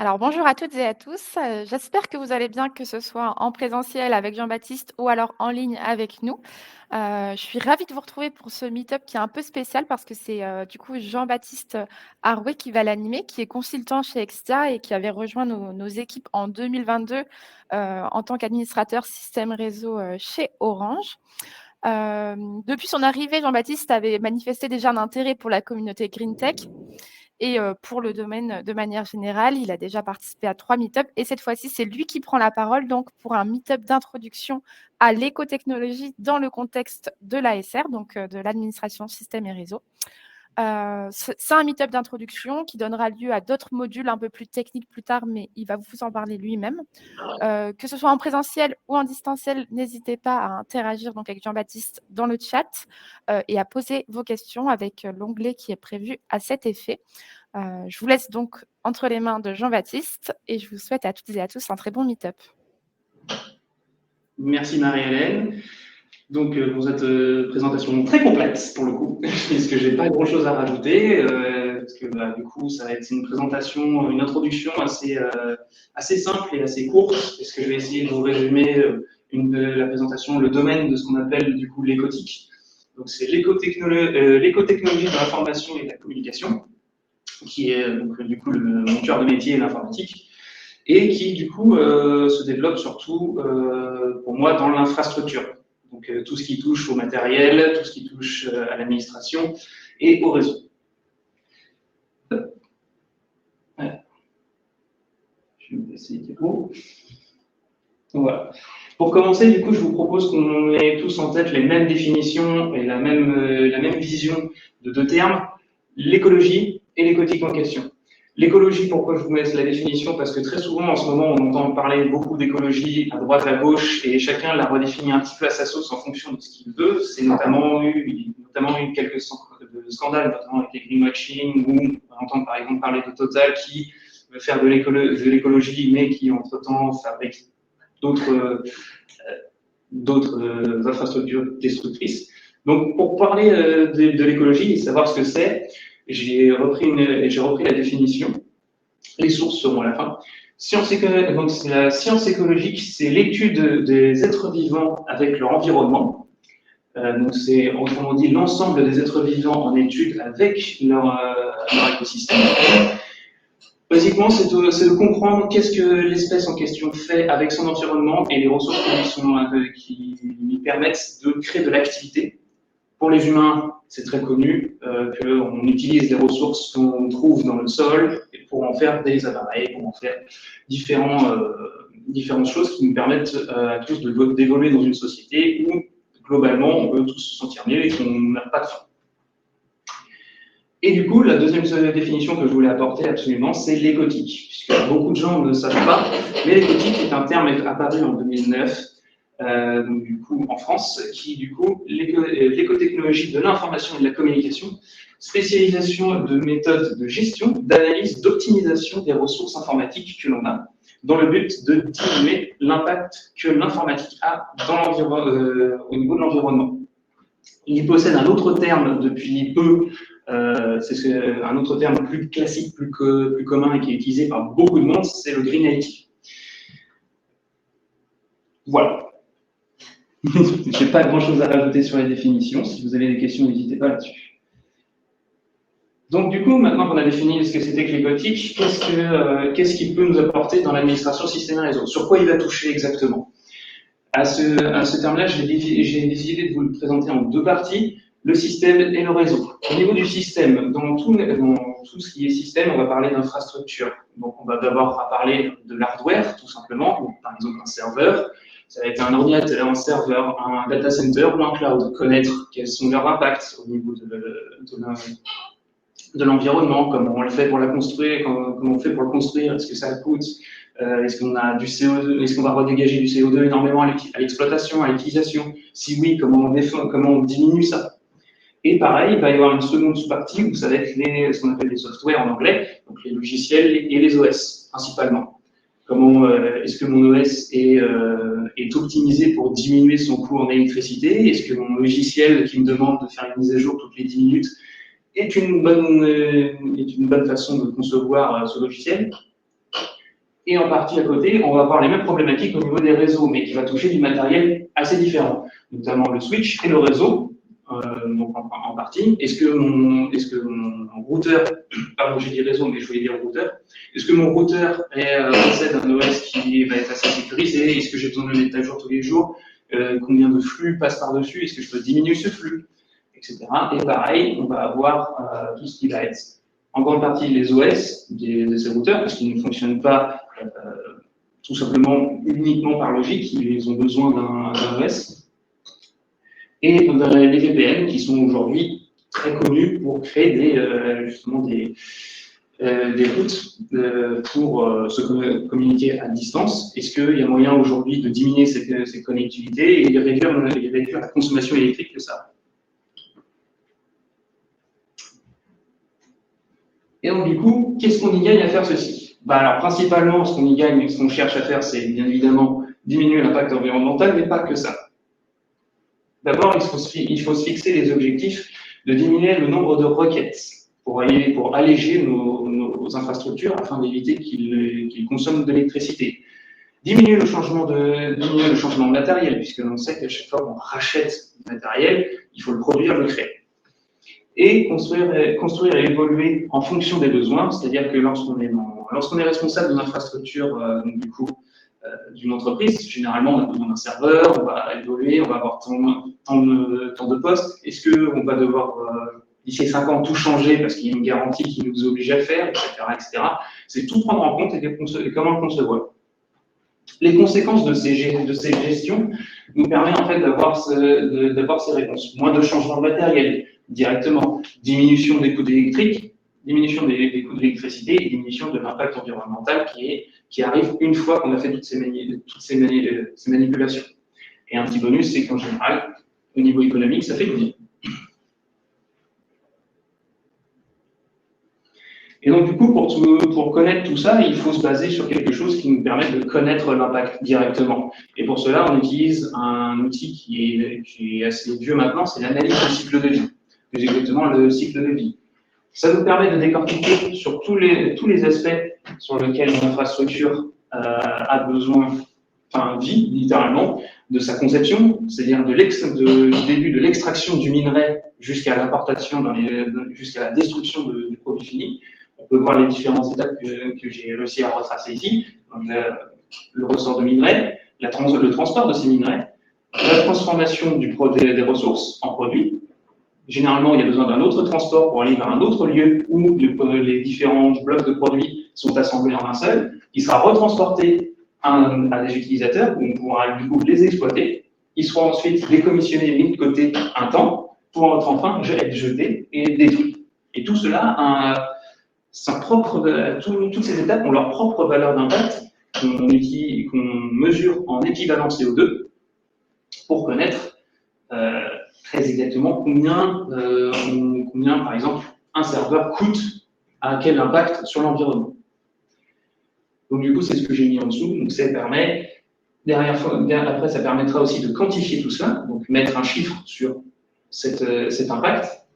Alors bonjour à toutes et à tous, j'espère que vous allez bien, que ce soit en présentiel avec Jean-Baptiste ou alors en ligne avec nous. Je suis ravie de vous retrouver pour ce meet-up qui est un peu spécial parce que c'est, du coup Jean-Baptiste Harouet qui va l'animer, qui est consultant chez Extia et qui avait rejoint nos équipes en 2022, en tant qu'administrateur système réseau, chez Orange. Depuis son arrivée, Jean-Baptiste avait manifesté déjà un intérêt pour la communauté green tech et pour le domaine de manière générale. Il a déjà participé à 3 meet-up et cette fois-ci, c'est lui qui prend la parole donc pour un meet-up d'introduction à l'écotechnologie dans le contexte de l'ASR, donc de l'administration système et réseau. C'est un meet-up d'introduction qui donnera lieu à d'autres modules un peu plus techniques plus tard, mais il va vous en parler lui-même. Que ce soit en présentiel ou en distanciel, n'hésitez pas à interagir donc avec Jean-Baptiste dans le chat et à poser vos questions avec l'onglet qui est prévu à cet effet. Je vous laisse donc entre les mains de Jean-Baptiste et je vous souhaite à toutes et à tous un très bon meet-up. Merci Marie-Hélène. Donc pour cette présentation très complète pour le coup, puisque j'ai pas grand-chose à rajouter, parce que du coup ça va être une présentation, une introduction assez simple et assez courte, parce que je vais essayer de vous résumer la présentation, le domaine de ce qu'on appelle du coup l'écotique. Donc c'est l'écotechnologie de l'information et de la communication, qui est donc du coup mon cœur de métier, l'informatique, et qui du coup se développe surtout pour moi dans l'infrastructure. Donc tout ce qui touche au matériel, tout ce qui touche à l'administration et au réseau. Voilà. Je vais me passer les diapos. Voilà. Pour commencer, du coup, je vous propose qu'on ait tous en tête les mêmes définitions et la même vision de deux termes, l'écologie et l'écotique en question. L'écologie, pourquoi je vous laisse la définition? Parce que très souvent, en ce moment, on entend parler beaucoup d'écologie à droite, à gauche, et chacun la redéfinit un petit peu à sa sauce en fonction de ce qu'il veut. C'est notamment eu quelques scandales, notamment avec les greenwashing, où on entend par exemple parler de Total qui veut faire de l'écologie, mais qui entre-temps fabrique d'autres infrastructures destructrices. Donc, pour parler de l'écologie et savoir ce que c'est, j'ai repris la définition. Les sources seront à la fin. Donc, la science écologique, c'est l'étude des êtres vivants avec leur environnement. Donc, c'est autrement dit l'ensemble des êtres vivants en étude avec leur écosystème. Basiquement, c'est de comprendre qu'est-ce que l'espèce en question fait avec son environnement et les ressources qui lui permettent de créer de l'activité. Pour les humains, c'est très connu qu'on utilise les ressources qu'on trouve dans le sol pour en faire des appareils, pour en faire différentes choses qui nous permettent à tous d'évoluer dans une société où, globalement, on peut tous se sentir mieux et qu'on n'a pas de faim. Et du coup, la deuxième définition que je voulais apporter absolument, c'est l'écotique, puisque beaucoup de gens ne le savent pas, mais l'écotique est un terme apparu en 2009, donc du coup en France, qui du coup l'écotechnologie de l'information et de la communication, spécialisation de méthodes de gestion, d'analyse, d'optimisation des ressources informatiques que l'on a, dans le but de diminuer l'impact que l'informatique a au niveau de l'environnement. Il possède un autre terme depuis peu. C'est un autre terme plus classique, plus commun et qui est utilisé par beaucoup de monde, c'est le Green IT. Voilà. Je n'ai pas grand-chose à rajouter sur les définitions. Si vous avez des questions, n'hésitez pas là-dessus. Donc du coup, maintenant qu'on a défini ce que c'était que l'écotique, qu'est-ce qu'il peut nous apporter dans l'administration système et réseau? Sur quoi il va toucher exactement? À ce terme-là, j'ai décidé de vous le présenter en deux parties. Le système et le réseau. Au niveau du système, dans tout ce qui est système, on va parler d'infrastructure. Donc, on va d'abord parler de l'hardware, tout simplement. Donc, par exemple, un serveur, ça va être un ordinateur, un serveur, un data center ou un cloud. Connaître quels sont leurs impacts au niveau de l'environnement, comment on le fait pour la construire, comment on fait pour le construire, est-ce que ça coûte, est-ce qu'on a du CO2, est-ce qu'on va redégager du CO2 énormément à l'exploitation, à l'utilisation? Si oui, comment on diminue ça? Et pareil, il va y avoir une seconde sous-partie où ça va être ce qu'on appelle les softwares en anglais, donc les logiciels et les OS principalement. Comment est-ce que mon OS est optimisé pour diminuer son coût en électricité? Est-ce que mon logiciel qui me demande de faire une mise à jour toutes les 10 minutes est une bonne façon de concevoir ce logiciel? Et en partie à côté, on va avoir les mêmes problématiques au niveau des réseaux, mais qui va toucher du matériel assez différent, notamment le switch et le réseau, donc en partie. Est-ce que mon routeur, pardon, j'ai dit réseau, mais je voulais dire routeur, est-ce que mon routeur possède un OS qui va être assez sécurisé? Est-ce que j'ai besoin de le mettre à jour tous les jours? Combien de flux passe par-dessus? Est-ce que je peux diminuer ce flux? Etc. Et pareil, on va avoir tout ce qui va être en grande partie les OS de ces routeurs, parce qu'ils ne fonctionnent pas tout simplement uniquement par logique, ils ont besoin d'un OS. Et les VPN qui sont aujourd'hui très connus pour créer justement des routes pour se communiquer à distance. Est-ce qu'il y a moyen aujourd'hui de diminuer cette connectivité et de réduire la consommation électrique que ça? Et donc, du coup, qu'est-ce qu'on y gagne à faire ceci? Alors, principalement, ce qu'on y gagne, ce qu'on cherche à faire, c'est bien évidemment diminuer l'impact environnemental, mais pas que ça. D'abord, il faut se fixer les objectifs de diminuer le nombre de requêtes pour alléger nos infrastructures afin d'éviter qu'ils consomment de l'électricité. Diminuer le changement de matériel, puisque l'on sait qu'à chaque fois qu'on rachète du matériel, il faut le produire, le créer. Et construire et évoluer en fonction des besoins, c'est-à-dire que lorsqu'on est responsable d'une infrastructure, d'une entreprise, généralement on a besoin d'un serveur, on va évoluer, on va avoir tant de postes. Est-ce qu'on va devoir, d'ici 5 ans, tout changer parce qu'il y a une garantie qui nous oblige à le faire, etc., etc. C'est tout prendre en compte et comment le concevoir. Les conséquences de ces gestions nous permettent en fait d'avoir ces réponses. Moins de changements de matériel directement, diminution des coûts électriques, diminution des coûts d'électricité et diminution de l'impact environnemental qui arrive une fois qu'on a fait toutes ces manipulations. Et un petit bonus, c'est qu'en général, au niveau économique, ça fait du bien. Et donc, du coup, pour connaître tout ça, il faut se baser sur quelque chose qui nous permet de connaître l'impact directement. Et pour cela, on utilise un outil qui est assez vieux maintenant, c'est l'analyse du cycle de vie. Plus exactement, le cycle de vie. Ça nous permet de décortiquer sur tous les aspects sur lesquels une infrastructure a besoin, vit littéralement, de sa conception, c'est-à-dire du début de l'extraction du minerai jusqu'à l'importation, jusqu'à la destruction du produit fini. On peut voir les différentes étapes que j'ai réussi à retracer ici. Donc, le ressort de minerai, le transport de ces minerais, la transformation des ressources en produits. Généralement, il y a besoin d'un autre transport pour aller vers un autre lieu où les différents blocs de produits sont assemblés en un seul, qui sera retransporté à des utilisateurs, où on pourra du coup les exploiter. Ils seront ensuite décommissionnés, mis de côté un temps, pour être enfin être jetés et détruits. Et tout cela toutes ces étapes ont leur propre valeur d'impact qu'on mesure en équivalent CO2 pour connaître très exactement combien, par exemple, un serveur coûte, à quel impact sur l'environnement. Donc, du coup, c'est ce que j'ai mis en dessous. Donc, ça permet, après, ça permettra aussi de quantifier tout cela, donc mettre un chiffre sur cet impact,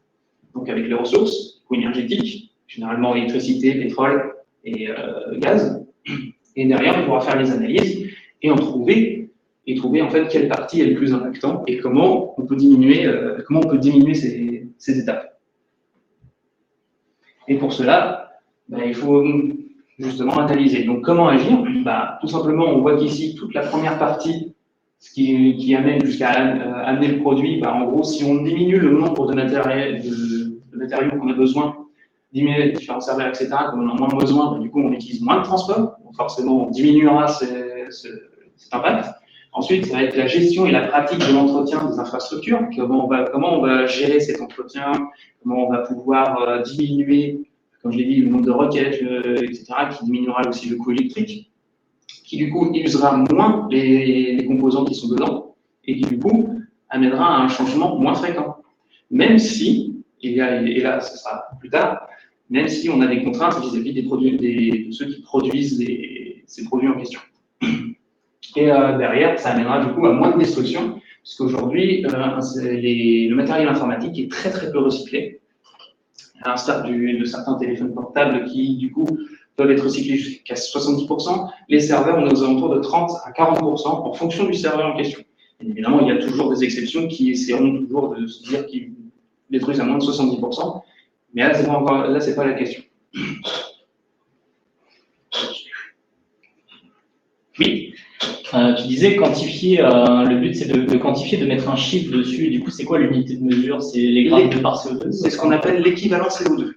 donc avec les ressources, coûts énergétiques, généralement électricité, pétrole et gaz. Et derrière, on pourra faire les analyses et trouver en fait quelle partie est le plus impactant et comment on peut diminuer ces étapes. Et pour cela, il faut justement analyser. Donc comment agir? Tout simplement, on voit qu'ici, toute la première partie, ce qui amène jusqu'à amener le produit, en gros, si on diminue le nombre de matériaux qu'on a besoin, diminuer les différents serveurs, etc., qu'on en a moins besoin, du coup, on utilise moins de transport. Donc forcément, on diminuera cet impact. Ensuite, ça va être la gestion et la pratique de l'entretien des infrastructures. Comment on va gérer cet entretien, comment on va pouvoir diminuer, comme je l'ai dit, le nombre de requêtes, etc., qui diminuera aussi le coût électrique, qui du coup usera moins les composants qui sont dedans, et qui du coup amènera à un changement moins fréquent. Même si, et là ce sera plus tard, même si on a des contraintes vis-à-vis de ceux qui produisent ces produits en question. Et derrière, ça amènera du coup à moins de destruction, puisqu'aujourd'hui, le matériel informatique est très très peu recyclé, à l'instar de certains téléphones portables qui, du coup, peuvent être recyclés jusqu'à 70%. Les serveurs, on est aux alentours de 30 à 40% en fonction du serveur en question. Et évidemment, il y a toujours des exceptions qui essaieront toujours de se dire qu'ils détruisent à moins de 70%. Mais là, c'est pas la question. Oui. Tu disais quantifier, le but c'est de quantifier, de mettre un chiffre dessus. Et du coup, c'est quoi l'unité de mesure? C'est les grammes par CO2? C'est ce qu'on appelle l'équivalent CO2.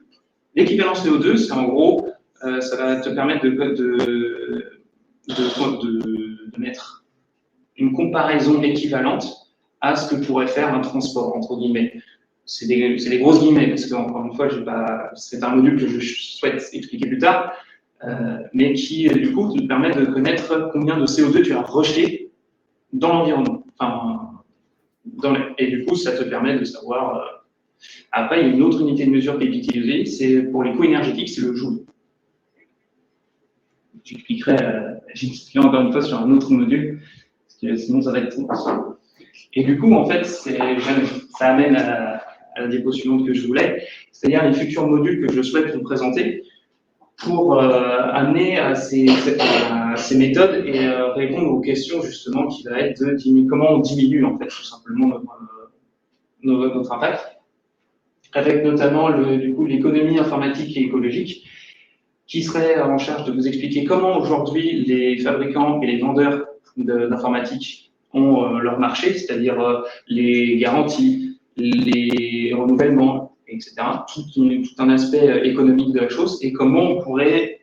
L'équivalent CO2, c'est en gros, ça va te permettre de mettre une comparaison équivalente à ce que pourrait faire un transport, entre guillemets. C'est des grosses guillemets, parce que, encore une fois, c'est un module que je souhaite expliquer plus tard, mais qui, du coup, te permet de connaître combien de CO2 tu as rejeté dans l'environnement. Enfin, et du coup, ça te permet de savoir. Après, il y a une autre unité de mesure qui est utilisée, c'est pour les coûts énergétiques, c'est le joule. J'expliquerai encore une fois sur un autre module, parce que sinon ça va être trop. Et du coup, en fait, ça amène à la diapo suivante que je voulais, c'est-à-dire les futurs modules que je souhaite vous présenter pour amener à ces méthodes et répondre aux questions justement qui va être de comment on diminue en fait tout simplement notre impact, avec notamment l'économie informatique et écologique, qui serait en charge de vous expliquer comment aujourd'hui les fabricants et les vendeurs d'informatique ont leur marché, c'est-à-dire les garanties, les renouvellements, etc. Tout un aspect économique de la chose et comment on pourrait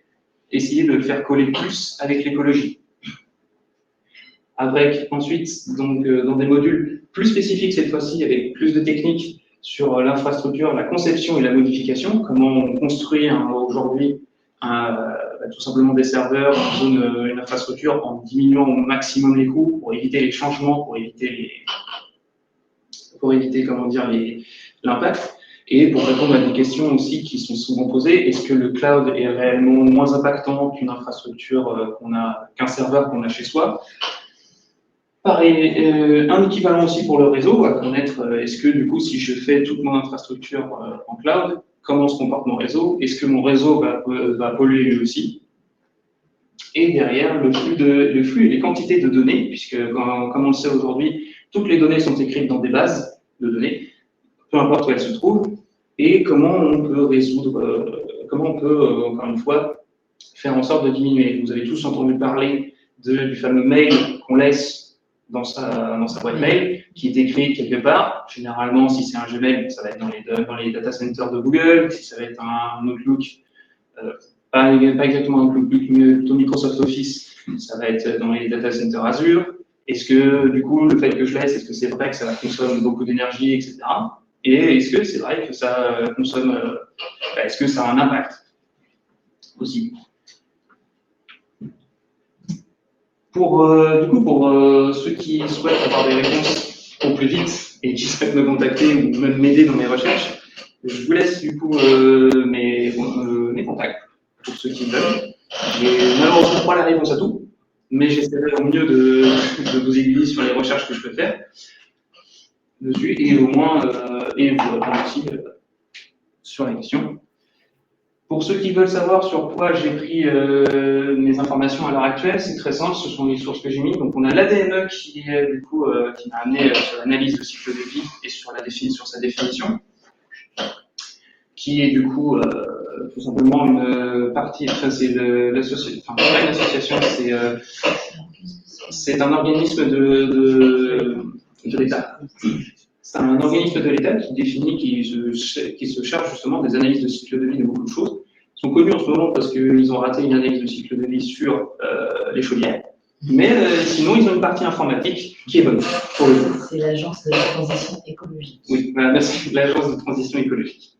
essayer de le faire coller plus avec l'écologie. Avec ensuite, donc, dans des modules plus spécifiques cette fois-ci, avec plus de techniques sur l'infrastructure, la conception et la modification, comment on construit aujourd'hui tout simplement des serveurs, une infrastructure en diminuant au maximum les coûts pour éviter les changements, pour éviter comment dire l'impact et pour répondre à des questions aussi qui sont souvent posées. Est-ce que le cloud est réellement moins impactant qu'une infrastructure qu'un serveur qu'on a chez soi? Pareil, un équivalent aussi pour le réseau, à connaître est-ce que du coup si je fais toute mon infrastructure en cloud, comment se comporte mon réseau? Est-ce que mon réseau va polluer lui aussi? Et derrière, le flux et les quantités de données, puisque comme on le sait aujourd'hui, toutes les données sont écrites dans des bases de données, peu importe où elles se trouvent, et comment on peut encore une fois, faire en sorte de diminuer. Vous avez tous entendu parler du fameux mail qu'on laisse dans sa boîte mail, qui est écrit quelque part. Généralement, si c'est un Gmail, ça va être dans les data centers de Google. Si ça va être un Outlook, pas exactement un Outlook, mais plutôt Microsoft Office, ça va être dans les data centers Azure. Est-ce que, du coup, le fait que je laisse, est-ce que c'est vrai que ça consomme beaucoup d'énergie, etc. Et est-ce que c'est vrai que ça consomme, est-ce que ça a un impact aussi? Pour ceux qui souhaitent avoir des réponses au plus vite et qui souhaitent me contacter ou même m'aider dans mes recherches, je vous laisse du coup mes contacts pour ceux qui veulent. J'ai malheureusement pas la réponse à tout, mais j'essaierai au mieux de vous aiguiller sur les recherches que je peux faire dessus et au moins et vous répondre aussi sur la question. Pour ceux qui veulent savoir sur quoi j'ai pris mes informations à l'heure actuelle, c'est très simple, ce sont les sources que j'ai mis. Donc on a l'ADME qui m'a amené sur l'analyse de cycle de vie et sur sa définition, qui est du coup tout simplement une partie, c'est l'association, enfin pas une association, c'est un organisme de l'État. C'est un organisme de l'État qui définit, qui se charge justement des analyses de cycle de vie de beaucoup de choses. Ils sont connus en ce moment parce qu'ils ont raté une analyse de cycle de vie sur les chaudières. Mais sinon, ils ont une partie informatique qui est bonne, pour le coup. C'est l'agence de transition écologique. Oui, voilà, merci, l'agence de transition écologique.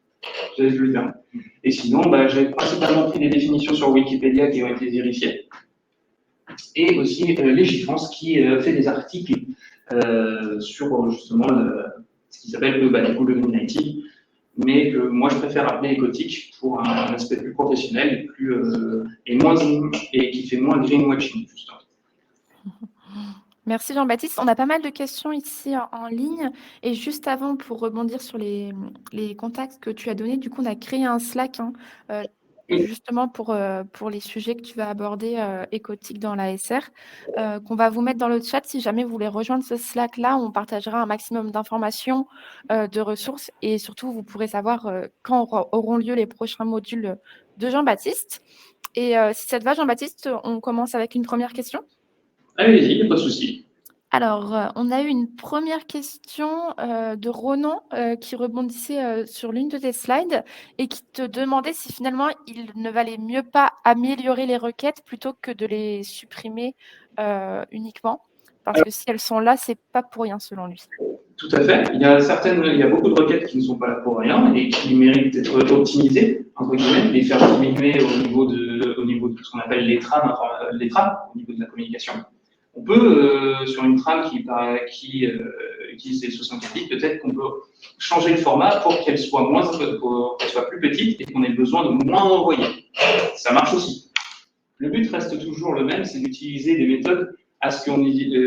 Je le dire. Et sinon, j'ai principalement pris des définitions sur Wikipédia qui ont été vérifiées. Et aussi Légifrance qui fait des articles sur justement ce qui s'appelle le Luminati, mais que moi je préfère appeler écotique pour un aspect plus professionnel et qui fait moins greenwashing justement. Merci Jean-Baptiste. On a pas mal de questions ici en ligne. Et juste avant, pour rebondir sur les contacts que tu as donnés, du coup, on a créé un Slack. Oui. justement pour les sujets que tu vas aborder écotiques dans la SR, qu'on va vous mettre dans le chat si jamais vous voulez rejoindre ce Slack-là. On partagera un maximum d'informations, de ressources et surtout, vous pourrez savoir quand auront lieu les prochains modules de Jean-Baptiste. Et si ça te va, Jean-Baptiste, on commence avec une première question. Allez-y, il n'y a pas de souci. Alors, on a eu une première question de Ronan qui rebondissait sur l'une de tes slides et qui te demandait si finalement il ne valait mieux pas améliorer les requêtes plutôt que de les supprimer uniquement. Parce que si elles sont là, c'est pas pour rien selon lui. Tout à fait. Il y a beaucoup de requêtes qui ne sont pas là pour rien et qui méritent d'être optimisées, entre guillemets, les faire diminuer au niveau de ce qu'on appelle les trames, au niveau de la communication. On peut, sur une trame qui utilise les 64 bits, peut-être qu'on peut changer le format pour qu'elle soit plus petite et qu'on ait besoin de moins envoyer. Ça marche aussi. Le but reste toujours le même, c'est d'utiliser des méthodes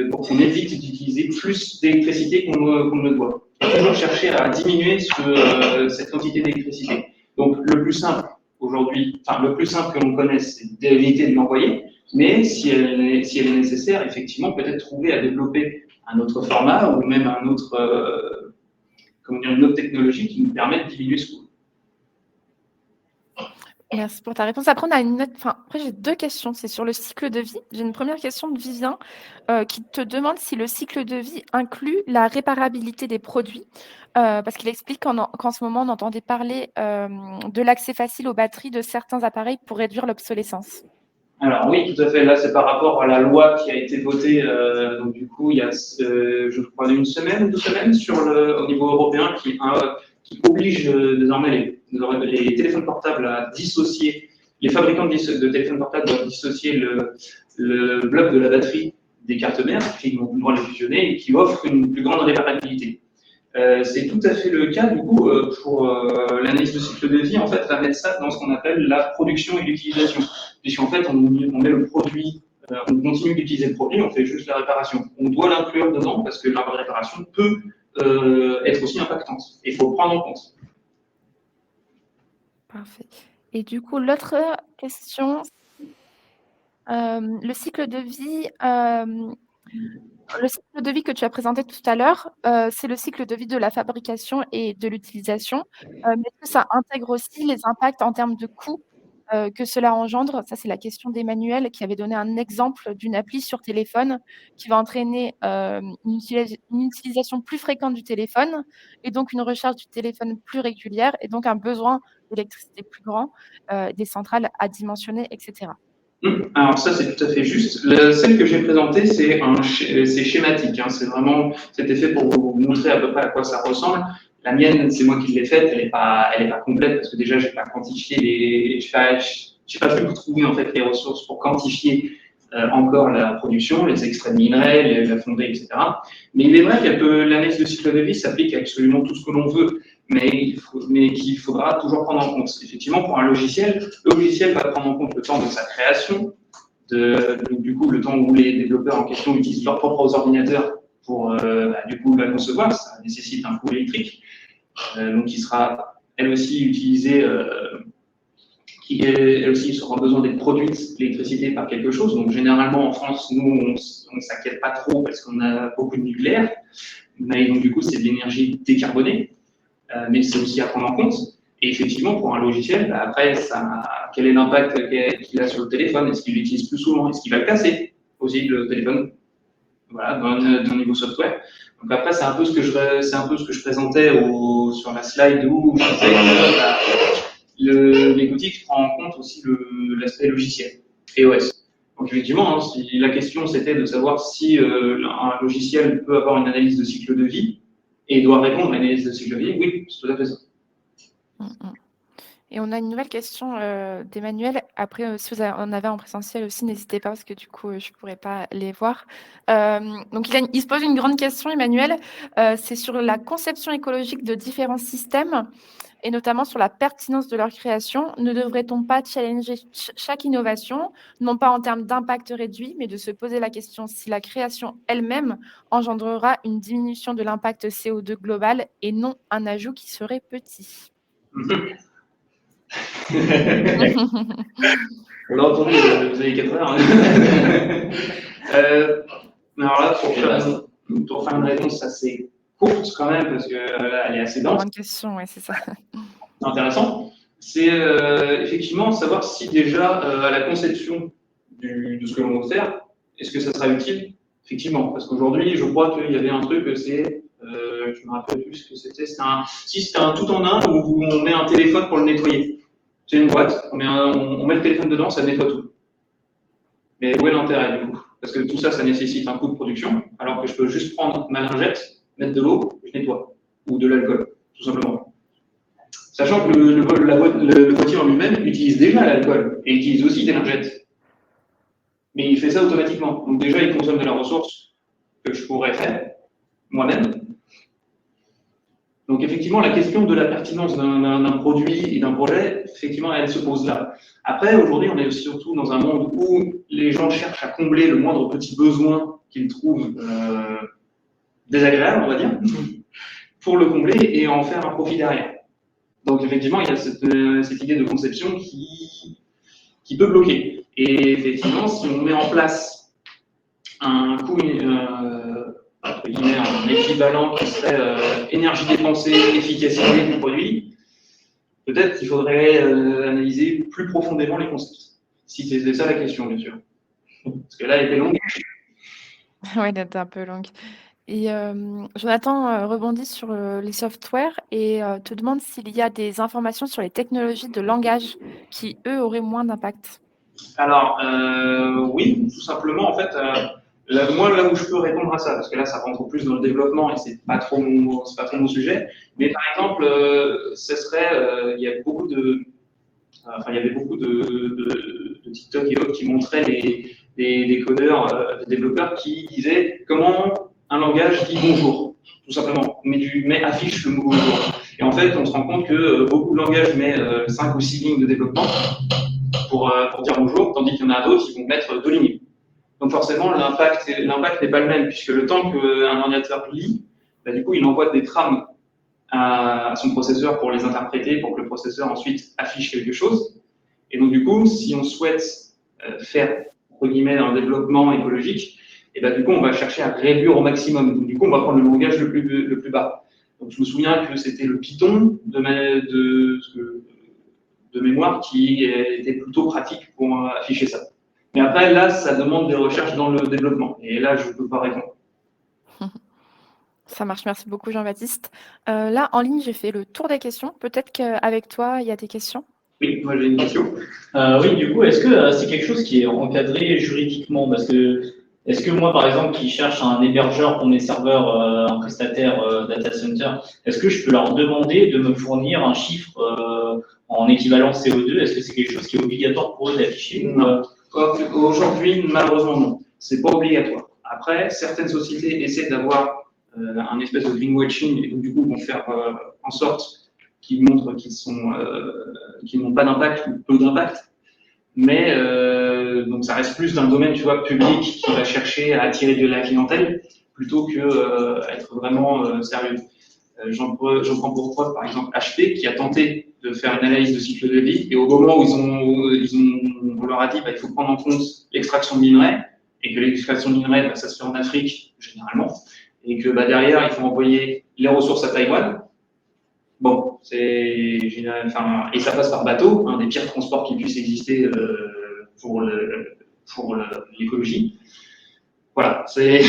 pour qu'on évite d'utiliser plus d'électricité qu'on ne le doit. Il faut toujours chercher à diminuer cette quantité d'électricité. Donc le plus simple aujourd'hui, le plus simple que l'on connaisse, c'est d'éviter de l'envoyer, mais si elle est nécessaire, effectivement, peut-être trouver à développer un autre format ou même une autre technologie qui nous permette de diminuer ce coût. Merci pour ta réponse. Après, après j'ai deux questions. C'est sur le cycle de vie. J'ai une première question de Vivien qui te demande si le cycle de vie inclut la réparabilité des produits. Parce qu'il explique qu'en ce moment, on entendait parler de l'accès facile aux batteries de certains appareils pour réduire l'obsolescence. Alors oui, tout à fait. Là, c'est par rapport à la loi qui a été votée, donc du coup, il y a, je crois, une semaine ou 2 semaines au niveau européen qui oblige désormais les téléphones portables à dissocier, les fabricants de téléphones portables doivent dissocier le bloc de la batterie des cartes mères, qui ont le droit de les fusionner et qui offrent une plus grande réparabilité. C'est tout à fait le cas, du coup, pour l'analyse de cycle de vie, en fait, va mettre ça dans ce qu'on appelle la production et l'utilisation. Puisqu'en fait, on met le produit, on continue d'utiliser le produit, on fait juste la réparation. On doit l'inclure dedans parce que la réparation peut être aussi impactante. Et il faut le prendre en compte. Parfait. Et du coup, l'autre question, le cycle de vie. Le cycle de vie que tu as présenté tout à l'heure, c'est le cycle de vie de la fabrication et de l'utilisation. Mais est-ce que ça intègre aussi les impacts en termes de coûts que cela engendre? Ça, c'est la question d'Emmanuel qui avait donné un exemple d'une appli sur téléphone qui va entraîner une utilisation plus fréquente du téléphone et donc une recharge du téléphone plus régulière et donc un besoin d'électricité plus grand, des centrales à dimensionner, etc. Alors ça, c'est tout à fait juste. Celle que j'ai présentée, c'est schématique. Hein. C'était fait pour vous montrer à peu près à quoi ça ressemble. La mienne, c'est moi qui l'ai faite. Elle est pas complète parce que déjà, j'ai pas quantifié j'ai pas pu trouver en fait les ressources pour quantifier encore la production, les extraits de minerais, la fonderie, etc. Mais il est vrai l'analyse de cycle de vie s'applique à absolument tout ce que l'on veut, mais qu'il faudra toujours prendre en compte. Effectivement, pour un logiciel, le logiciel va prendre en compte le temps de sa création, du coup, le temps où les développeurs en question utilisent leurs propres ordinateurs pour du coup la concevoir, ça nécessite un coût électrique, donc qui sera elle aussi utilisée, elle aussi aura besoin d'être produite l'électricité par quelque chose. Donc généralement en France, nous on ne s'inquiète pas trop parce qu'on a beaucoup de nucléaire, mais donc du coup c'est de l'énergie décarbonée, mais c'est aussi à prendre en compte. Et effectivement, pour un logiciel, après, quel est l'impact qu'il a sur le téléphone? Est-ce qu'il l'utilise plus souvent? Est-ce qu'il va le casser aussi, le téléphone? Voilà, d'un niveau software. Donc après, c'est un peu ce que je présentais sur la slide où je disais que l'écotique prend en compte aussi l'aspect logiciel et OS. Donc effectivement, hein, si la question c'était de savoir si un logiciel peut avoir une analyse de cycle de vie et doit répondre à une analyse de cycle de vie, oui, c'est tout à fait ça. Et on a une nouvelle question d'Emmanuel. Après, si vous en avez en présentiel aussi, n'hésitez pas parce que du coup, je ne pourrais pas les voir. Donc, il se pose une grande question, Emmanuel. C'est sur la conception écologique de différents systèmes et notamment sur la pertinence de leur création. Ne devrait-on pas challenger chaque innovation, non pas en termes d'impact réduit, mais de se poser la question si la création elle-même engendrera une diminution de l'impact CO2 global et non un ajout qui serait petit? On l'a entendu, vous avez 4 heures. Alors là, pour faire une réponse assez courte quand même, parce que là, elle est assez dense. Bonne question, ouais, c'est ça. Intéressant, c'est effectivement savoir si déjà à la conception de ce que l'on veut faire, est-ce que ça sera utile? Effectivement, parce qu'aujourd'hui, je crois qu'il y avait un truc, je me rappelle plus ce que c'était, c'était un tout en un où on met un téléphone pour le nettoyer. C'est une boîte, on met le téléphone dedans, ça nettoie tout. Mais où est l'intérêt du coup? Parce que tout ça, ça nécessite un coût de production, alors que je peux juste prendre ma lingette, mettre de l'eau, je nettoie, ou de l'alcool, tout simplement. Sachant que le boîtier en lui-même utilise déjà l'alcool et utilise aussi des lingettes. Mais il fait ça automatiquement. Donc déjà, il consomme de la ressource que je pourrais faire moi-même. Donc effectivement, la question de la pertinence d'un produit et d'un projet, effectivement, elle se pose là. Après, aujourd'hui, on est surtout dans un monde où les gens cherchent à combler le moindre petit besoin qu'ils trouvent désagréable, on va dire, pour le combler et en faire un profit derrière. Donc effectivement, il y a cette idée de conception qui peut bloquer. Et effectivement, si on met en place un coût, un équivalent qui serait énergie dépensée, efficacité du produit, peut-être qu'il faudrait analyser plus profondément les concepts. Si c'était ça la question, bien sûr. Parce que là, elle était longue. Ouais, elle était un peu longue. Et Jonathan rebondit sur les softwares et te demande s'il y a des informations sur les technologies de langage qui, eux, auraient moins d'impact. Alors, oui, tout simplement, en fait, moi, là où je peux répondre à ça, parce que là, ça rentre plus dans le développement et c'est pas trop mon sujet, mais par exemple, il y a beaucoup il y avait beaucoup de TikTok et autres qui montraient des codeurs, des développeurs qui disaient comment un langage dit bonjour, tout simplement, mais affiche le mot bonjour. Et en fait, on se rend compte que beaucoup de langages mettent 5 ou 6 lignes de développement pour dire bonjour, tandis qu'il y en a d'autres qui vont mettre 2 lignes. Donc forcément, l'impact n'est pas le même, puisque le temps qu'un ordinateur lit, bah, du coup, il envoie des trames à son processeur pour les interpréter, pour que le processeur ensuite affiche quelque chose. Et donc du coup, si on souhaite faire, entre guillemets, un développement écologique, et bah, du coup, on va chercher à réduire au maximum. Donc du coup, on va prendre le langage le plus bas. Donc je me souviens que c'était le Python de mémoire qui était plutôt pratique pour afficher ça. Mais après, là, ça demande des recherches dans le développement. Et là, je ne peux pas répondre. Ça marche, merci beaucoup Jean-Baptiste. Là, en ligne, j'ai fait le tour des questions. Peut-être qu'avec toi, il y a des questions. Oui, moi j'ai une question. Oui, du coup, est-ce que c'est quelque chose qui est encadré juridiquement? Parce que, est-ce que moi, par exemple, qui cherche un hébergeur pour mes serveurs, un prestataire data center, est-ce que je peux leur demander de me fournir un chiffre en équivalent CO2? Est-ce que c'est quelque chose qui est obligatoire pour eux d'afficher? Non. Aujourd'hui, malheureusement, non. C'est pas obligatoire. Après, certaines sociétés essaient d'avoir un espèce de greenwashing et donc du coup vont faire en sorte qu'ils montrent qu'ils n'ont pas d'impact ou peu d'impact. Mais donc ça reste plus d'un domaine, tu vois, public qui va chercher à attirer de la clientèle plutôt que être vraiment sérieux. J'en prends pour preuve, par exemple, HP qui a tenté de faire une analyse de cycle de vie et au moment où on leur a dit il faut prendre en compte l'extraction de minerais et que l'extraction de minerais, ça se fait en Afrique généralement et que derrière, il faut envoyer les ressources à Taïwan. Bon, et ça passe par bateau, un des pires transports qui puissent exister pour l'écologie. Voilà, il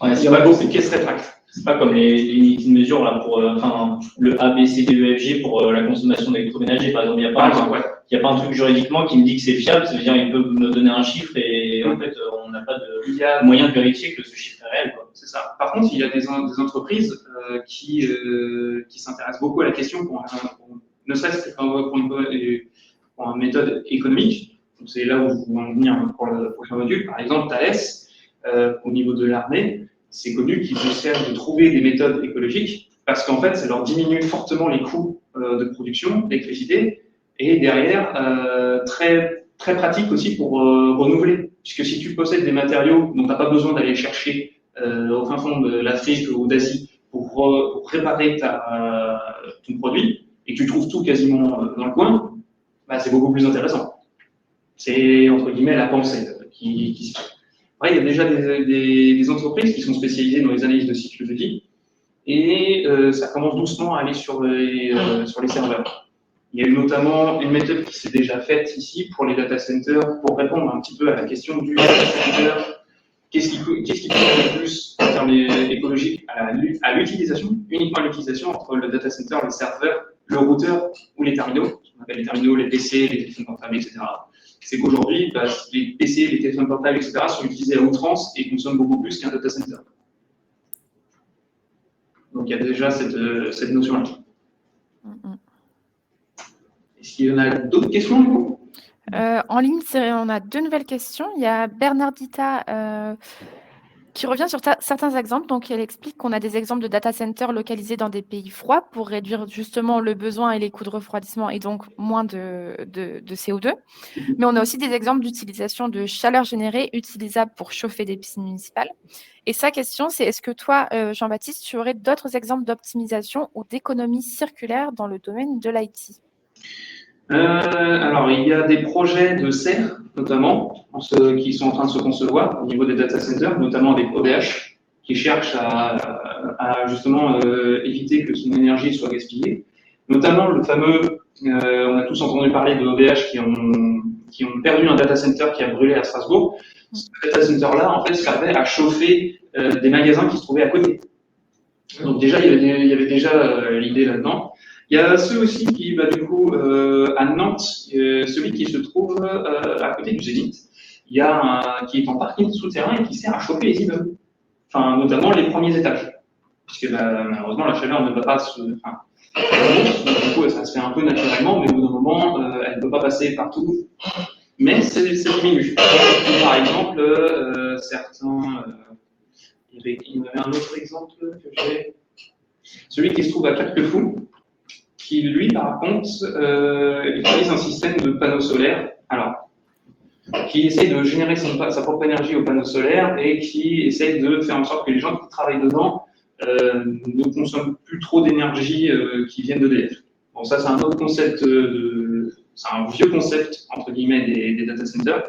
y a beaucoup qui se rétractent. C'est pas comme les unités de mesure là pour le A, B, C, D, E, F, G pour la consommation d'électroménager, par exemple. Il n'y a pas un truc juridiquement qui me dit que c'est fiable, ça veut dire qu'il peut me donner un chiffre et en fait on n'a pas de moyen de vérifier que ce chiffre est réel. C'est ça. Par contre, il y a des entreprises qui s'intéressent beaucoup à la question ne serait-ce que pour une méthode économique. C'est là où je veux en venir pour le prochain module. Par exemple, Thales, au niveau de l'armée, c'est connu qu'ils essaient de trouver des méthodes écologiques parce qu'en fait, ça leur diminue fortement les coûts de production d'électricité et derrière, très, très pratique aussi pour renouveler. Puisque si tu possèdes des matériaux dont tu n'as pas besoin d'aller chercher au fin fond de l'Afrique ou d'Asie pour préparer ton produit et que tu trouves tout quasiment dans le coin, bah, c'est beaucoup plus intéressant. C'est, entre guillemets, la pensée qui se fait. Après, il y a déjà des entreprises qui sont spécialisées dans les analyses de cycle de vie, et ça commence doucement à aller sur les serveurs. Il y a eu notamment une méthode qui s'est déjà faite ici pour les data centers, pour répondre un petit peu à la question du data center. Qu'est-ce qui coûte le plus en termes écologiques à l'utilisation, uniquement à l'utilisation entre le data center, les serveurs, le routeur ou les terminaux, ce qu'on appelle les terminaux, les PC, les téléphones portables, etc. C'est qu'aujourd'hui, bah, les PC, les téléphones portables, etc. sont utilisés à outrance et consomment beaucoup plus qu'un data center. Donc il y a déjà cette notion-là. Est-ce qu'il y en a d'autres questions, du coup? En ligne, on a 2 nouvelles questions. Il y a Bernardita qui revient sur certains exemples. Donc, elle explique qu'on a des exemples de data centers localisés dans des pays froids pour réduire justement le besoin et les coûts de refroidissement et donc moins de CO2. Mais on a aussi des exemples d'utilisation de chaleur générée utilisable pour chauffer des piscines municipales. Et sa question, c'est est-ce que toi, Jean-Baptiste, tu aurais d'autres exemples d'optimisation ou d'économie circulaire dans le domaine de l'IT? Alors, il y a des projets de serre, notamment, qui sont en train de se concevoir au niveau des data centers, notamment avec OVH, qui cherchent à justement éviter que son énergie soit gaspillée. Notamment le fameux, on a tous entendu parler de OVH qui ont perdu un data center qui a brûlé à Strasbourg. Ce data center-là, en fait, servait à chauffer des magasins qui se trouvaient à côté. Donc déjà, il y avait déjà l'idée là-dedans. Il y a ceux aussi qui, bah, du coup, à Nantes, celui qui se trouve à côté du Zénith, il y a qui est en parking souterrain et qui sert à chauffer les immeubles, enfin, notamment les premiers étages, puisque bah, malheureusement la chaleur ne va pas du coup ça se fait un peu naturellement, mais au bout d'un moment, elle ne peut pas passer partout, mais c'est diminue. Par exemple, certains, il y avait un autre exemple que j'ai, celui qui se trouve à Carquefou, qui lui, par contre, utilise un système de panneaux solaires, alors, qui essaye de générer sa propre énergie aux panneaux solaires et qui essaye de faire en sorte que les gens qui travaillent dedans ne consomment plus trop d'énergie qui viennent d'EDF. Bon, ça, c'est un autre concept, c'est un vieux concept, entre guillemets, des data centers.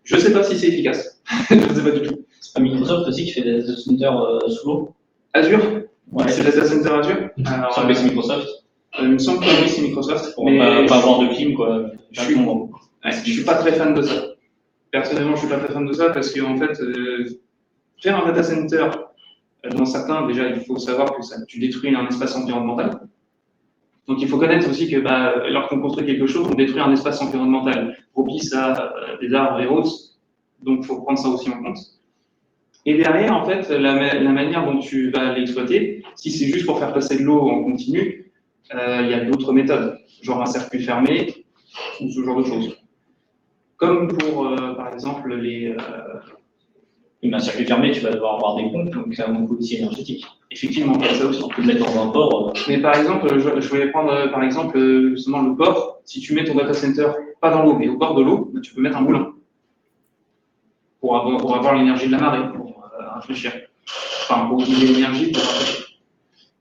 Je ne sais pas si c'est efficace. Je ne sais pas du tout. C'est pas Microsoft aussi qui fait des data centers sous l'eau? Azure? Ouais. C'est data center Azure? Alors, c'est Microsoft. Il me semble que oui, c'est Microsoft. Pour ne pas avoir de clim, quoi. Je suis pas très fan de ça. Personnellement, je suis pas très fan de ça parce qu'en fait, faire un data center, dans certains, déjà, il faut savoir que tu détruis un espace environnemental. Donc, il faut connaître aussi que lorsqu'on construit quelque chose, on détruit un espace environnemental propice à des arbres et autres. Donc, il faut prendre ça aussi en compte. Et derrière, en fait, la manière dont tu vas l'exploiter, si c'est juste pour faire passer de l'eau en continu, il y a d'autres méthodes, genre un circuit fermé ou ce genre de choses. Comme pour, par exemple, un circuit fermé, tu vas devoir avoir des pompes, donc c'est un coût aussi énergétique. Effectivement, il y a ça aussi. On peut le mettre dans un port. Mais par exemple, je voulais prendre par exemple justement le port. Si tu mets ton data center pas dans l'eau, mais au bord de l'eau, tu peux mettre un moulin pour avoir l'énergie de la marée, pour réfléchir. Enfin, pour utiliser l'énergie pour réfléchir.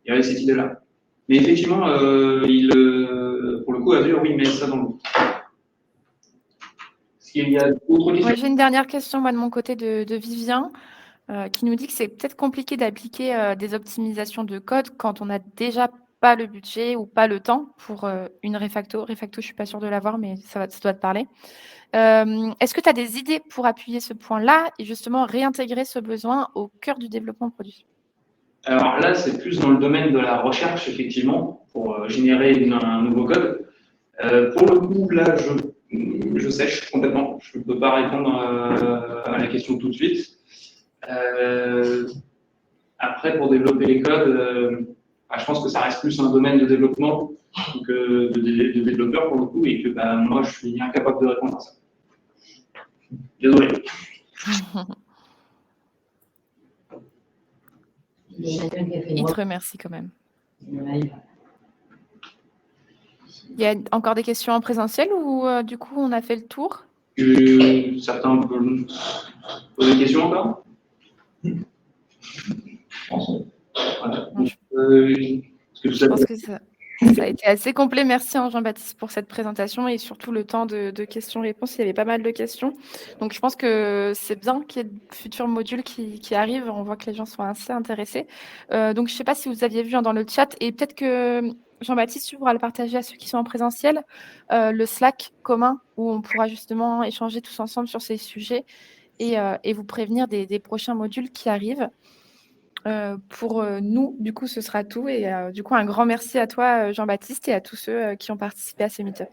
Il y avait cette idée-là. Mais effectivement, pour le coup, Azure, oui, met ça dans l'eau. Est-ce qu'il y a d'autres questions? Ouais, j'ai une dernière question, moi, de mon côté, de Vivien, qui nous dit que c'est peut-être compliqué d'appliquer des optimisations de code quand on n'a déjà pas le budget ou pas le temps pour une refacto. Refacto, je ne suis pas sûre de l'avoir, mais ça doit te parler. Est-ce que tu as des idées pour appuyer ce point-là et justement réintégrer ce besoin au cœur du développement produit? Alors là, c'est plus dans le domaine de la recherche, effectivement, pour générer un nouveau code. Pour le coup, là, je sèche complètement. Je ne peux pas répondre à la question tout de suite. Après, pour développer les codes, je pense que ça reste plus un domaine de développement que de développeur pour le coup, et que moi, je suis incapable de répondre à ça. Désolé. Il te remercie quand même. Il y a encore des questions en présentiel ou du coup on a fait le tour? Certains peuvent poser des questions encore? Je pense que ça. Ça a été assez complet. Merci, hein, Jean-Baptiste, pour cette présentation et surtout le temps de questions-réponses. Il y avait pas mal de questions. Donc, je pense que c'est bien qu'il y ait de futurs modules qui arrivent. On voit que les gens sont assez intéressés. Donc, je ne sais pas si vous aviez vu, hein, dans le chat, et peut-être que Jean-Baptiste, tu pourras le partager à ceux qui sont en présentiel, le Slack commun où on pourra justement échanger tous ensemble sur ces sujets et vous prévenir des prochains modules qui arrivent. Pour nous, du coup, ce sera tout. Et du coup, un grand merci à toi, Jean-Baptiste, et à tous ceux qui ont participé à ce meet-up.